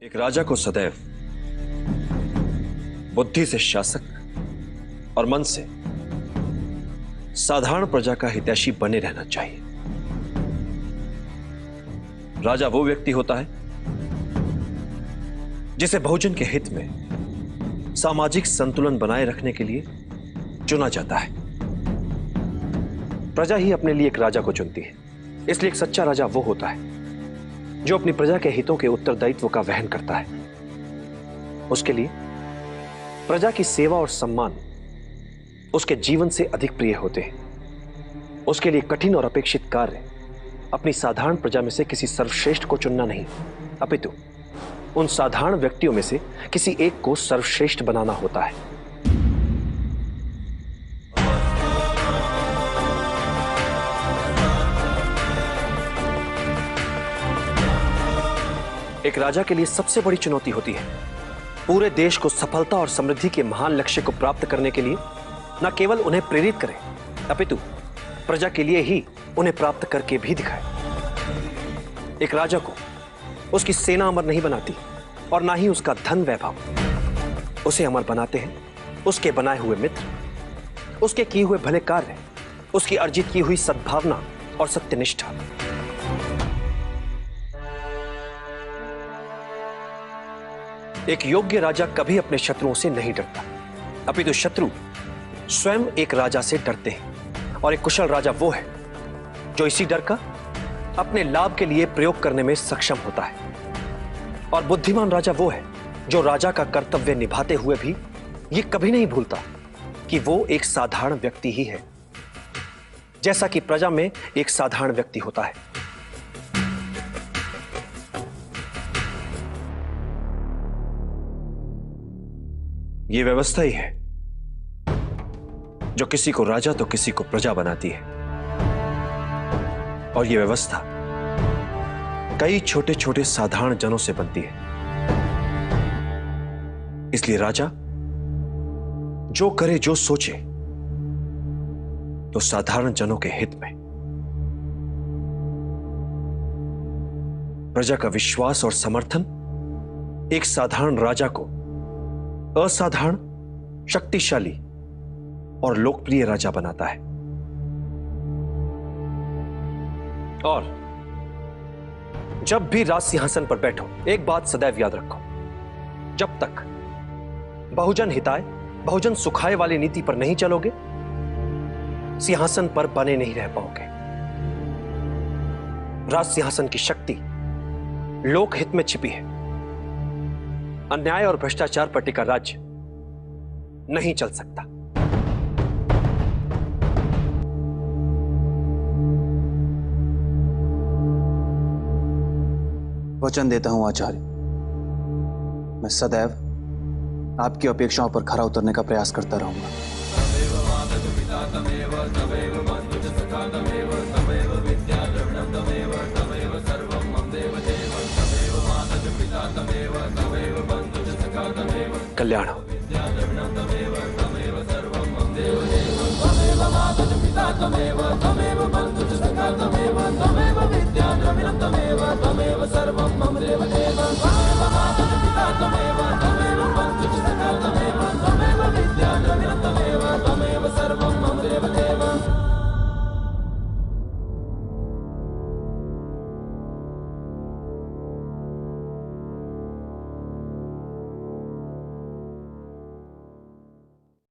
एक राजा को सदैव बुद्धि से शासक और मन से साधारण प्रजा का हितैषी बने रहना चाहिए। राजा वो व्यक्ति होता है जिसे बहुजन के हित में सामाजिक संतुलन बनाए रखने के लिए चुना जाता है। प्रजा ही अपने लिए एक राजा को चुनती है, इसलिए एक सच्चा राजा वो होता है जो अपनी प्रजा के हितों के उत्तरदायित्व का वहन करता है। उसके लिए प्रजा की सेवा और सम्मान उसके जीवन से अधिक प्रिय होते हैं। उसके लिए कठिन और अपेक्षित कार्य अपनी साधारण प्रजा में से किसी सर्वश्रेष्ठ को चुनना नहीं, अपितु उन साधारण व्यक्तियों में से किसी एक को सर्वश्रेष्ठ बनाना होता है। एक राजा के लिए सबसे बड़ी चुनौती होती है पूरे देश को सफलता और समृद्धि के महान लक्ष्य को प्राप्त करने के लिए न केवल उन्हें प्रेरित करे, अपितु प्रजा के लिए ही उन्हें प्राप्त करके भी दिखाए। एक राजा को उसकी सेना अमर नहीं बनाती और ना ही उसका धन वैभव। उसे अमर बनाते हैं उसके बनाए हुए मित्र, उसके किए हुए भले कार्य, उसकी अर्जित की हुई सद्भावना और सत्यनिष्ठा। एक योग्य राजा कभी अपने शत्रुओं से नहीं डरता, अपितु शत्रु स्वयं एक राजा से डरते हैं। और एक कुशल राजा वो है जो इसी डर का अपने लाभ के लिए प्रयोग करने में सक्षम होता है। और बुद्धिमान राजा वो है जो राजा का कर्तव्य निभाते हुए भी ये कभी नहीं भूलता कि वो एक साधारण व्यक्ति ही है, जैसा कि प्रजा में एक साधारण व्यक्ति होता है। ये व्यवस्था ही है जो किसी को राजा तो किसी को प्रजा बनाती है। और ये व्यवस्था कई छोटे छोटे साधारण जनों से बनती है। इसलिए राजा जो करे जो सोचे तो साधारण जनों के हित में। प्रजा का विश्वास और समर्थन एक साधारण राजा को असाधारण, शक्तिशाली और लोकप्रिय राजा बनाता है। और जब भी राज सिंहासन पर बैठो, एक बात सदैव याद रखो, जब तक बहुजन हिताय बहुजन सुखाय वाली नीति पर नहीं चलोगे, सिंहासन पर बने नहीं रह पाओगे। राज सिंहासन की शक्ति लोकहित में छिपी है। अन्याय और भ्रष्टाचार पर टिका राज्य नहीं चल सकता। वचन देता हूं आचार्य, मैं सदैव आपकी अपेक्षाओं पर खरा उतरने का प्रयास करता रहूंगा। कल्याण हो। तमेव बन्धुः सखा तमेव विद्या द्रविणं तमेव सर्वं मम देव।